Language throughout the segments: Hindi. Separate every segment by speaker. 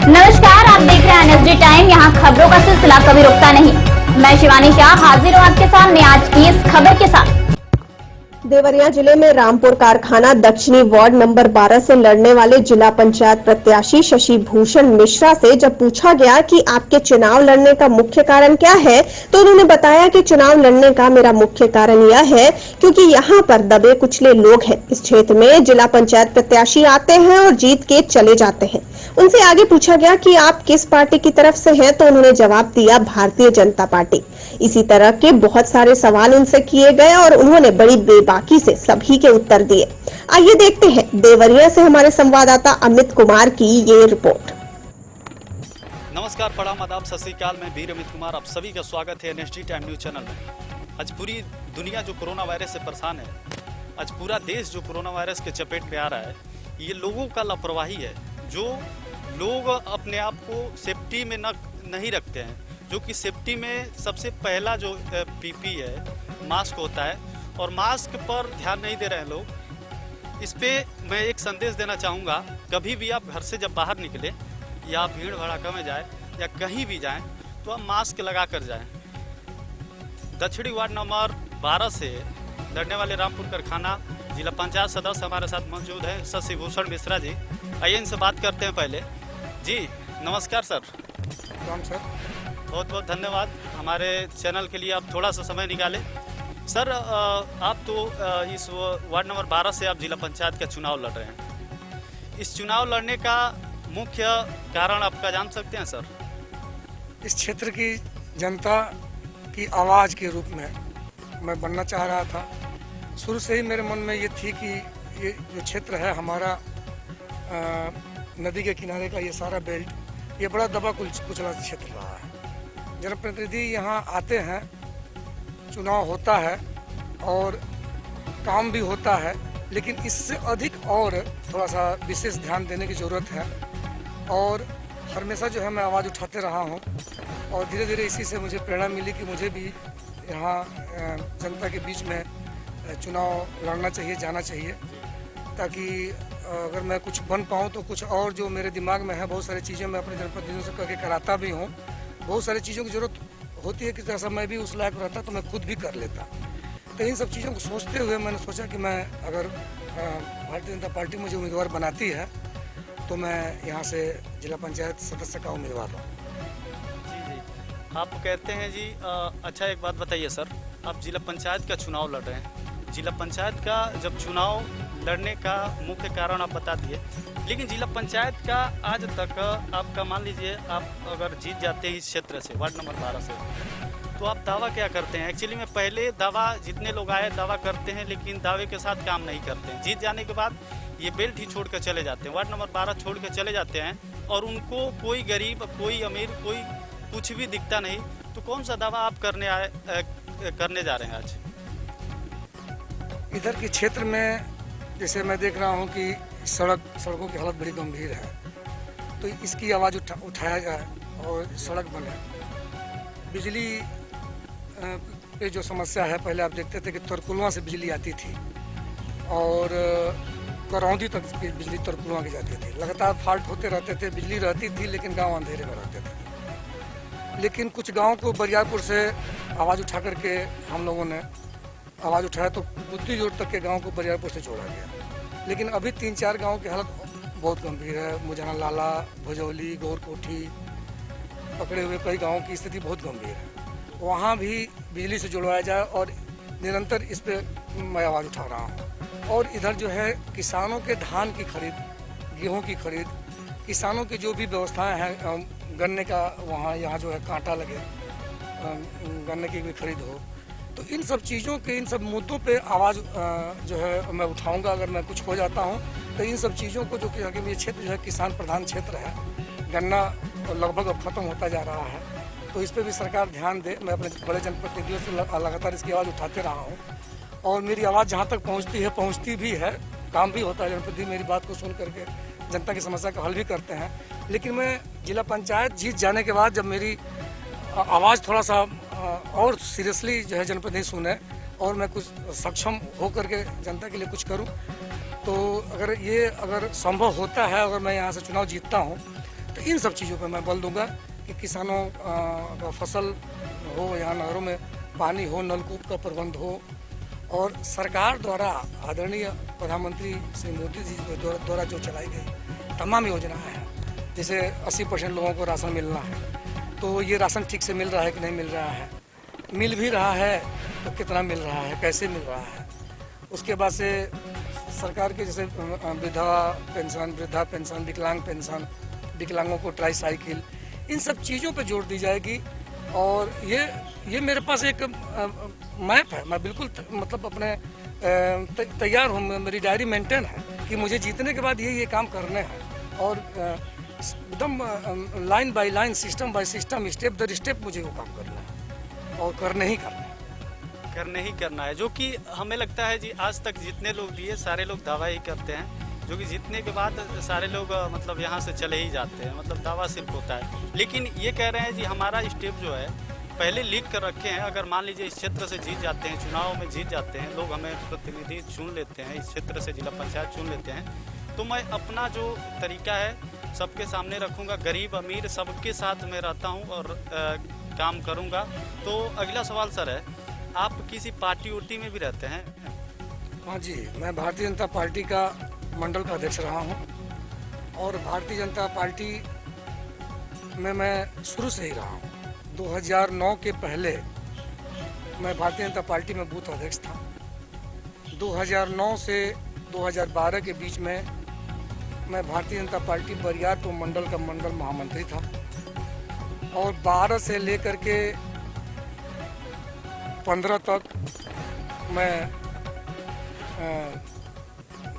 Speaker 1: नमस्कार, आप देख रहे हैं एनएसडी टाइम। यहाँ खबरों का सिलसिला कभी रुकता नहीं। मैं शिवानी शाह हाजिर हूँ आपके सामने आज की इस खबर के साथ।
Speaker 2: देवरिया जिले में रामपुर कारखाना दक्षिणी वार्ड नंबर 12 से लड़ने वाले जिला पंचायत प्रत्याशी शशि भूषण मिश्रा से जब पूछा गया कि आपके चुनाव लड़ने का मुख्य कारण क्या है, तो उन्होंने बताया कि चुनाव लड़ने का मेरा मुख्य कारण यह है क्योंकि यहाँ पर दबे कुचले लोग हैं। इस क्षेत्र में जिला पंचायत प्रत्याशी आते हैं और जीत के चले जाते हैं। उनसे आगे पूछा गया कि आप किस पार्टी की तरफ से हैं, तो उन्होंने जवाब दिया भारतीय जनता पार्टी। इसी तरह के बहुत सारे सवाल उनसे किए गए और उन्होंने बड़ी बेबाकी से सभी के उत्तर दिए। आइए देखते हैं देवरिया से हमारे संवाददाता अमित कुमार की ये रिपोर्ट।
Speaker 3: नमस्कार, प्रणाम, आदाब, सत श्री अकाल। मैं वीर अमित कुमार, आप सभी का स्वागत है एनएसडी टाइम न्यूज चैनल में। आज पूरी दुनिया जो कोरोना वायरस से परेशान है, आज पूरा देश जो कोरोना वायरस के चपेट में आ रहा है, ये लोगों का लापरवाही है। जो लोग अपने आप को सेफ्टी में नहीं रखते हैं, जो कि सेफ्टी में सबसे पहला जो पीपी है मास्क होता है, और मास्क पर ध्यान नहीं दे रहे हैं लोग। इस पे मैं एक संदेश देना चाहूँगा, कभी भी आप घर से जब बाहर निकले या भीड़ भड़ाका में जाए या कहीं भी जाएं, तो आप मास्क लगा कर जाएं। दक्षिणी वार्ड नंबर 12 से लड़ने वाले रामपुर कारखाना जिला पंचायत सदस्य हमारे साथ मौजूद हैं, शशि भूषण मिश्रा जी। आइए इनसे बात करते हैं। पहले जी नमस्कार सर।
Speaker 4: राम सर,
Speaker 3: बहुत बहुत धन्यवाद हमारे चैनल के लिए आप थोड़ा सा समय निकाले। सर आप तो इस वार्ड नंबर 12 से आप जिला पंचायत का चुनाव लड़ रहे हैं। इस चुनाव लड़ने का मुख्य कारण आपका जान सकते हैं सर?
Speaker 4: इस क्षेत्र की जनता की आवाज़ के रूप में मैं बनना चाह रहा था। शुरू से ही मेरे मन में ये थी कि ये जो क्षेत्र है हमारा नदी के किनारे का ये सारा बेल्ट, ये बड़ा दबा कुचला क्षेत्र रहा है। जनप्रतिनिधि यहाँ आते हैं, चुनाव होता है और काम भी होता है, लेकिन इससे अधिक और थोड़ा सा विशेष ध्यान देने की ज़रूरत है। और हमेशा जो है मैं आवाज़ उठाते रहा हूँ और धीरे धीरे इसी से मुझे प्रेरणा मिली कि मुझे भी यहाँ जनता के बीच में चुनाव लड़ना चाहिए, जाना चाहिए, ताकि अगर मैं कुछ बन पाऊँ तो कुछ और जो मेरे दिमाग में है, बहुत सारी चीज़ें मैं अपने जनप्रतिनिधियों से करके कराता भी हूँ। बहुत सारी चीज़ों की ज़रूरत होती है कि जैसा मैं भी उस लायक रहता तो मैं खुद भी कर लेता। तो इन सब चीज़ों को सोचते हुए मैंने सोचा कि मैं अगर भारतीय जनता पार्टी मुझे उम्मीदवार बनाती है तो मैं यहाँ से जिला पंचायत सदस्य का उम्मीदवार हूँ।
Speaker 3: जी जी, आप कहते हैं जी। अच्छा एक बात बताइए सर, आप जिला पंचायत का चुनाव लड़ रहे हैं। जिला पंचायत का जब चुनाव लड़ने का मुख्य कारण आप बता दिए, लेकिन जिला पंचायत का आज तक आपका मान लीजिए आप अगर जीत जाते हैं इस क्षेत्र से, वार्ड नंबर 12 से, तो आप दावा क्या करते हैं? एक्चुअली में पहले दावा जितने लोग आए दावा करते हैं, लेकिन दावे के साथ काम नहीं करते हैं। जीत जाने के बाद ये बेल्ट ही छोड़ कर चले जाते हैं, वार्ड नंबर 12 छोड़ कर चले जाते हैं, और उनको कोई गरीब, कोई अमीर, कोई कुछ भी दिखता नहीं। तो कौन सा दावा आप करने जा रहे हैं आज?
Speaker 4: इधर के क्षेत्र में जैसे मैं देख रहा हूँ कि सड़कों की हालत बड़ी गंभीर है, तो इसकी आवाज़ उठाया जाए और सड़क बने। बिजली पे जो समस्या है, पहले आप देखते थे कि तरकुलवा से बिजली आती थी और करौंदी तक बिजली तरकुलवा की जाती थी। लगातार फॉल्ट होते रहते थे, बिजली रहती थी लेकिन गांव अंधेरे में रहते थे। लेकिन कुछ गांव को बरियारपुर से आवाज़ उठा करके हम लोगों ने आवाज़ उठाया तो बुद्धि जोड़ तक के गांव को बरियारपुर से जोड़ा गया। लेकिन अभी 3-4 गांव की हालत बहुत गंभीर है। मुजाना लाला, भजौली, गौरकोठी, पकड़े हुए कई गाँव की स्थिति बहुत गंभीर है। वहाँ भी बिजली से जुड़वाया जाए और निरंतर इस पर मैं आवाज़ उठा रहा हूँ। और इधर जो है किसानों के धान की खरीद, गेहूँ की खरीद, किसानों की जो भी व्यवस्थाएँ हैं, गन्ने का वहाँ यहाँ जो है कांटा लगे, गन्ने की भी खरीद हो, तो इन सब चीज़ों के, इन सब मुद्दों पे आवाज़ जो है मैं उठाऊंगा। अगर मैं कुछ हो जाता हूं तो इन सब चीज़ों को, जो कि ये क्षेत्र जो है किसान प्रधान क्षेत्र है, गन्ना लगभग अब ख़त्म होता जा रहा है, तो इस पे भी सरकार ध्यान दे। मैं अपने बड़े जनप्रतिनिधियों से लगातार इसकी आवाज़ उठाते रहा हूँ और मेरी आवाज़ जहाँ तक पहुँचती भी है, काम भी होता है। जनप्रतिनिधि मेरी बात को सुन करके जनता की समस्या का हल भी करते हैं। लेकिन मैं जिला पंचायत जीत जाने के बाद जब मेरी आवाज़ थोड़ा सा और सीरियसली जो है जनप्रतिनिधि सुने और मैं कुछ सक्षम हो करके जनता के लिए कुछ करूं, तो अगर संभव होता है, अगर मैं यहाँ से चुनाव जीतता हूँ, तो तो इन सब चीज़ों पर मैं बल दूंगा कि किसानों का फसल हो, यहाँ नहरों में पानी हो, नलकूप का प्रबंध हो, और सरकार द्वारा आदरणीय प्रधानमंत्री श्री मोदी जी द्वारा जो चलाई गई तमाम योजनाएं हैं, जैसे 80% लोगों को राशन मिलना है, तो ये राशन ठीक से मिल रहा है कि नहीं मिल रहा है, मिल भी रहा है तो कितना मिल रहा है, कैसे मिल रहा है। उसके बाद से सरकार के जैसे वृद्धा पेंशन, विकलांग पेंशन, विकलांगों को ट्राई साइकिल, इन सब चीज़ों पे जोर दी जाएगी। और ये मेरे पास एक मैप है, मैं बिल्कुल मतलब अपने तैयार हूँ, मेरी डायरी मेंटेन है कि मुझे जीतने के बाद ये काम करने हैं, और एकदम line by line, system by system, step दर स्टेप मुझे वो काम करना है और करने ही करना है। जो कि हमें लगता है जी, आज तक जितने लोग दिए सारे लोग दावा ही करते हैं, जो कि जीतने के बाद सारे लोग मतलब यहाँ से चले ही जाते हैं, मतलब दावा सिर्फ होता है। लेकिन ये कह रहे हैं जी हमारा स्टेप जो है पहले लिख कर रखे हैं, अगर मान लीजिए इस क्षेत्र से जीत जाते हैं, चुनाव में जीत जाते हैं, लोग हमें प्रतिनिधि चुन लेते हैं, इस क्षेत्र से जिला पंचायत चुन लेते हैं, तो मैं अपना जो तरीका है सबके सामने रखूँगा, गरीब अमीर सबके साथ मैं रहता हूँ और काम करूँगा। तो अगला सवाल सर है, आप किसी पार्टी उर्टी में भी रहते हैं? हाँ जी, मैं भारतीय जनता पार्टी का मंडल का अध्यक्ष रहा हूँ, और भारतीय जनता पार्टी में मैं शुरू से ही रहा हूँ। 2009 के पहले मैं भारतीय जनता पार्टी में बूथ अध्यक्ष था। 2009 से 2012 के बीच में मैं भारतीय जनता पार्टी बरियारपुर मंडल का मंडल महामंत्री था, और 12 से लेकर के 15 तक मैं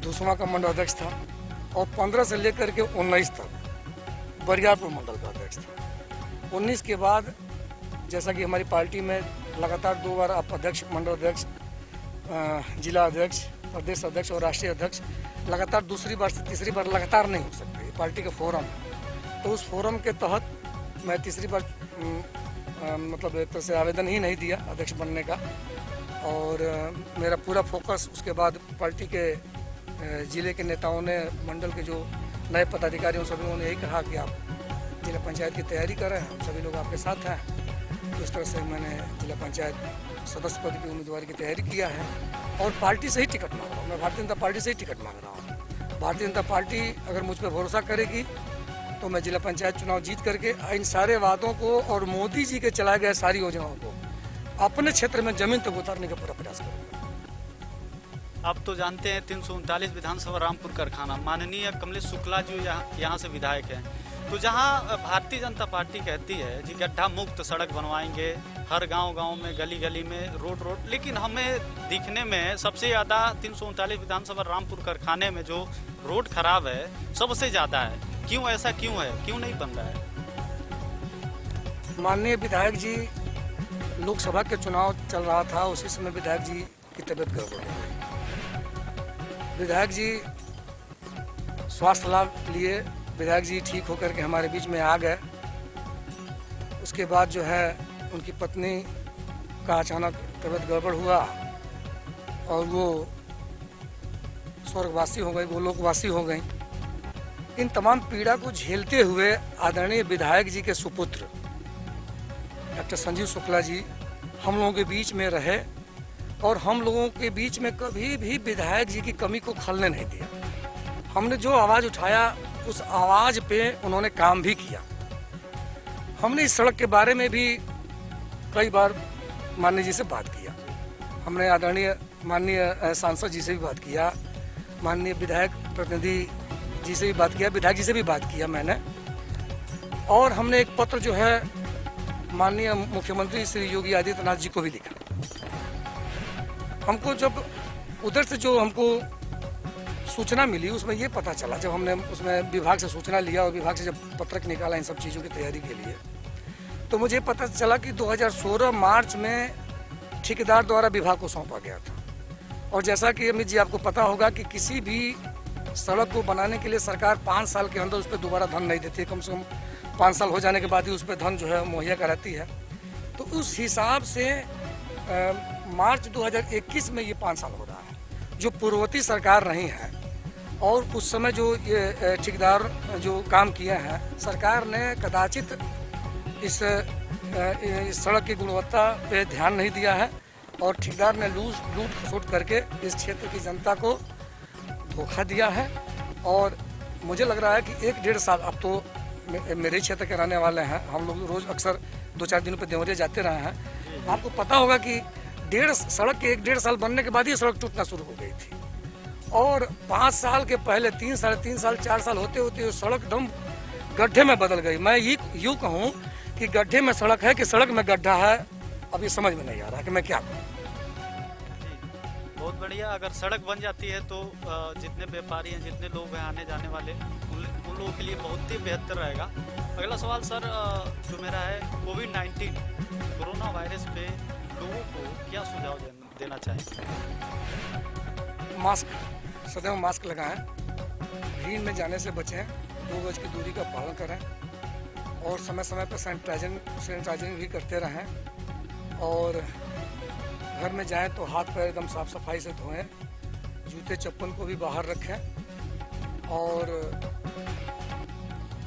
Speaker 4: दूसरा का मंडल अध्यक्ष था, और 15 से लेकर के 19 तक बरियारपुर मंडल का अध्यक्ष था। 19 के बाद जैसा कि हमारी पार्टी में लगातार 2 बार आप अध्यक्ष, मंडल अध्यक्ष, जिला अध्यक्ष, प्रदेश अध्यक्ष और राष्ट्रीय अध्यक्ष लगातार दूसरी बार से तीसरी बार लगातार नहीं हो सकते, ये पार्टी का फोरम है। तो उस फोरम के तहत मैं तीसरी बार मतलब एक तरह से आवेदन ही नहीं दिया अध्यक्ष बनने का, और मेरा पूरा फोकस उसके बाद पार्टी के जिले के नेताओं ने, मंडल के जो नए पदाधिकारी सभी ने यही कहा कि आप जिला पंचायत की तैयारी करें, हम सभी लोग आपके साथ हैं। तो इस तरह से मैंने जिला पंचायत सदस्य पद की उम्मीदवारी की तैयारी किया है, और पार्टी से ही टिकट मांग रहा हूँ। मैं भारतीय जनता पार्टी से ही टिकट मांग रहा हूँ। भारतीय जनता पार्टी अगर मुझ पर भरोसा करेगी तो मैं जिला पंचायत चुनाव जीत करके इन सारे वादों को और मोदी जी के चलाए गए सारी योजनाओं को अपने क्षेत्र में जमीन तक उतारने का पूरा प्रयास करूँगा।
Speaker 3: आप तो जानते हैं 339 विधानसभा रामपुर कारखाना, माननीय कमलेश शुक्ला जी यहाँ से विधायक हैं, तो जहाँ भारतीय जनता पार्टी कहती है जी गड्ढा मुक्त सड़क बनवाएंगे, हर गांव में, गली गली में रोड, लेकिन हमें दिखने में सबसे ज़्यादा 339 विधानसभा रामपुर कारखाने में जो रोड खराब है सबसे ज़्यादा है। क्यों ऐसा क्यों है, क्यों नहीं बन रहा है?
Speaker 4: माननीय विधायक जी, लोकसभा के चुनाव चल रहा था, उसी समय विधायक जी की तबीयत गड़बड़ हो गई। विधायक जी स्वास्थ्य लाभ लिए, विधायक जी ठीक होकर के हमारे बीच में आ गए। उसके बाद जो है उनकी पत्नी का अचानक तबीयत गड़बड़ हुआ और वो स्वर्गवासी हो गई, वो लोकवासी हो गई। इन तमाम पीड़ा को झेलते हुए आदरणीय विधायक जी के सुपुत्र डॉक्टर संजीव शुक्ला जी हम लोगों के बीच में रहे, और हम लोगों के बीच में कभी भी विधायक जी की कमी को खलने नहीं दिया। हमने जो आवाज़ उठाया उस आवाज़ पे उन्होंने काम भी किया। हमने इस सड़क के बारे में भी कई बार माननीय जी से बात किया, हमने माननीय सांसद जी से भी बात किया, माननीय विधायक प्रतिनिधि जी से भी बात किया, विधायक जी से भी बात किया मैंने। और हमने एक पत्र जो है माननीय मुख्यमंत्री श्री योगी आदित्यनाथ जी को भी लिखा। हमको जब उधर से जो हमको सूचना मिली उसमें ये पता चला, जब हमने उसमें विभाग से सूचना लिया और विभाग से जब पत्रक निकाला इन सब चीज़ों की तैयारी के लिए, तो मुझे पता चला कि 2016 मार्च में ठेकेदार द्वारा विभाग को सौंपा गया था। और जैसा कि अमित जी आपको पता होगा कि किसी भी सड़क को बनाने के लिए सरकार 5 साल के अंदर उस पर दोबारा धन नहीं देती है, कम से कम 5 साल हो जाने के बाद ही उस पर धन जो है मुहैया कराती है। तो उस हिसाब से मार्च 2021 में ये 5 साल हो रहा है। जो पूर्ववर्ती सरकार रही है और उस समय जो ये ठेकेदार जो काम किए हैं, सरकार ने कदाचित इस सड़क की गुणवत्ता पे ध्यान नहीं दिया है और ठेकेदार ने लूट खसोट करके इस क्षेत्र की जनता को धोखा दिया है। और मुझे लग रहा है कि 1-1.5 साल, अब तो मेरे क्षेत्र के रहने वाले हैं, हम लोग रोज़ अक्सर 2-4 दिनों पे देवरिया जाते रहे हैं, आपको पता होगा कि सड़क के 1-1.5 साल बनने के बाद ही सड़क टूटना शुरू हो गई थी। और 5 साल के पहले 3, साढ़े 3 साल, 4 साल होते होते सड़क एकदम गड्ढे में बदल गई। मैं यूँ कहूँ कि गड्ढे में सड़क है कि सड़क में गड्ढा है, अब ये समझ में नहीं आ रहा कि मैं क्या करूँ।
Speaker 3: बहुत बढ़िया। अगर सड़क बन जाती है तो जितने व्यापारी हैं, जितने लोग हैं आने जाने वाले, उन लोगों के लिए बहुत ही बेहतर रहेगा। अगला सवाल सर जो मेरा है, कोविड-19 कोरोना वायरस पे लोगों को क्या सुझाव देना चाहेंगे?
Speaker 4: मास्क, सदैव मास्क लगाएं, भीड़ में जाने से बचें, 2 गज की दूरी का पालन करें और समय समय पर सैनिटाइजिंग भी करते रहें। और घर में जाएं तो हाथ पैर एकदम साफ सफाई से धोएं, जूते चप्पल को भी बाहर रखें। और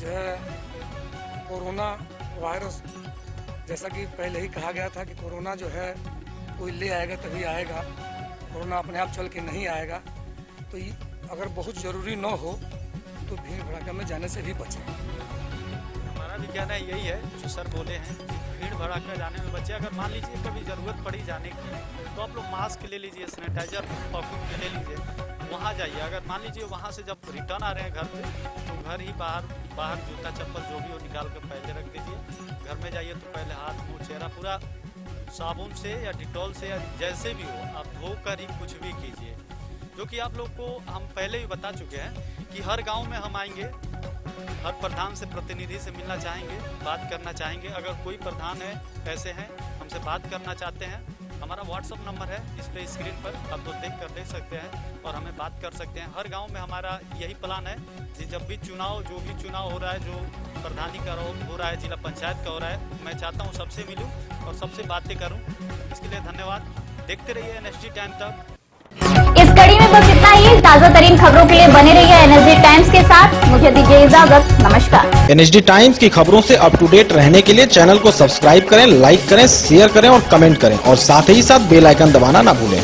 Speaker 4: जो है कोरोना वायरस, जैसा कि पहले ही कहा गया था कि कोरोना जो है कोई ले आएगा तभी आएगा, कोरोना अपने आप चल के नहीं आएगा। तो अगर बहुत ज़रूरी न हो तो भीड़ भड़ाका में जाने से भी बचें।
Speaker 3: हमारा भी कहना यही है, जो सर बोले हैं, भीड़ भड़ाका जाने में बचे। अगर मान लीजिए कभी ज़रूरत पड़ी जाने की तो आप लोग मास्क ले लीजिए, सैनिटाइजर पॉकेट में ले लीजिए, वहाँ जाइए। अगर मान लीजिए वहाँ से जब रिटर्न आ रहे हैं घर पे, तो घर ही बाहर जूता चप्पल जो भी हो निकाल कर पहले रख दीजिए। घर में जाइए तो पहले हाथ मुँह चेहरा पूरा साबुन से या डिटॉल से या जैसे भी हो आप धोकर ही कुछ भी कीजिए। जो कि आप लोग को हम पहले भी बता चुके हैं कि हर गांव में हम आएंगे, हर प्रधान से प्रतिनिधि से मिलना चाहेंगे, बात करना चाहेंगे। अगर कोई प्रधान है, ऐसे हैं हमसे बात करना चाहते हैं, हमारा व्हाट्सअप नंबर है इस पे स्क्रीन पर, आप लोग देख कर देख सकते हैं और हमें बात कर सकते हैं। हर गांव में हमारा यही प्लान है कि जब भी जो भी चुनाव हो रहा है, जो प्रधानी का हो रहा है, जिला पंचायत का हो रहा है, मैं चाहता हूँ सबसे मिलूँ और सबसे बातें करूँ। इसके लिए धन्यवाद। देखते रहिए एनएसडी टाइम तक।
Speaker 1: इस कड़ी में बस इतना ही। ताजा तरीन खबरों के लिए बने रहिए एनएसडी टाइम्स के साथ। मुझे दीजिए इजाजत, नमस्कार।
Speaker 5: एनएसडी टाइम्स की खबरों से अप टू डेट रहने के लिए चैनल को सब्सक्राइब करें, लाइक करें, शेयर करें और कमेंट करें और साथ ही साथ बेल आइकन दबाना ना भूलें।